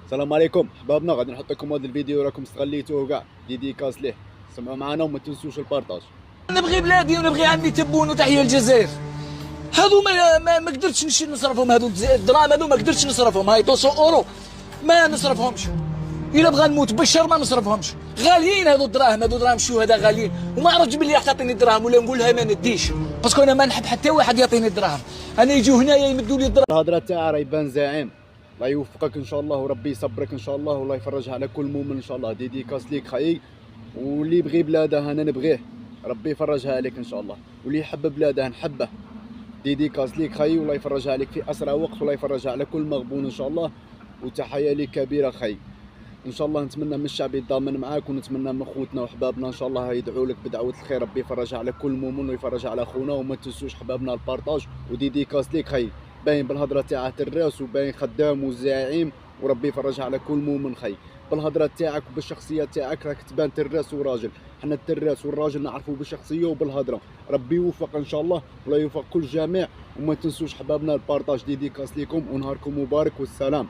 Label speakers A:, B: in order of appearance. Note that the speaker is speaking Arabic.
A: السلام عليكم حبابنا، غادي نحط لكم هذا الفيديو راكم استغليتوه كاع ديديكاس ليه. سمعوا معنا وما تنسوش البارطاج.
B: نبغي بلادي ونبغي عمي تبون وتحيا الجزائر. هذو ما قدرتش نمشي نصرفهم، هذو الدراهم هذو ما قدرتش نصرفهم. هاي 200 اورو ما نصرفهمش. الا بغا نموت بشر ما نصرفهمش، غاليين هذو الدراهم. هذو دراهم الشهداء غاليين، وما عرفتش بلي راح تعطيني الدراهم ولا نقولها ما نديش، باسكو انا ما نحب حتى واحد يعطيني الدراهم. انا يجوا هنايا يمدوا لي الدراهم.
A: الهضره تاعها راه يبان زعيم، الله يوفقك ان شاء الله وربي يصبرك ان شاء الله، والله يفرجها على كل مؤمن ان شاء الله. ديديكاس ليك خاي، واللي يبغي بلاده انا نبغيه، ربي يفرجها عليك ان شاء الله، واللي يحب بلاده نحبه. ديديكاس ليك خاي، والله يفرجها عليك في اسرع وقت، والله يفرجها على كل مغبون ان شاء الله. وتحيه ليك كبيره خاي. ان شاء الله نتمنى من الشعب يتضامن معاك، ونتمنى من خوتنا وحبابنا ان شاء الله يدعوا لك بدعوه الخير، ربي يفرجها على كل مؤمن ويفرجها على خونا. وما تنسوش حبابنا البارطاج. وديديكاس ليك خي، باين بالهضره تاعه الراس وباين خدام وزعيم، وربي يفرجها على كل مؤمن خي. بالهضره تاعك وبالشخصيه تاعك راك تبان تراس وراجل. حنا التراس والراجل نعرفوا بالشخصيه وبالهضره. ربي يوفق ان شاء الله، ولا يوفق كل جميع. وما تنسوش حبابنا البارطاج. ديديكاس ليكم ونهاركم مبارك والسلام.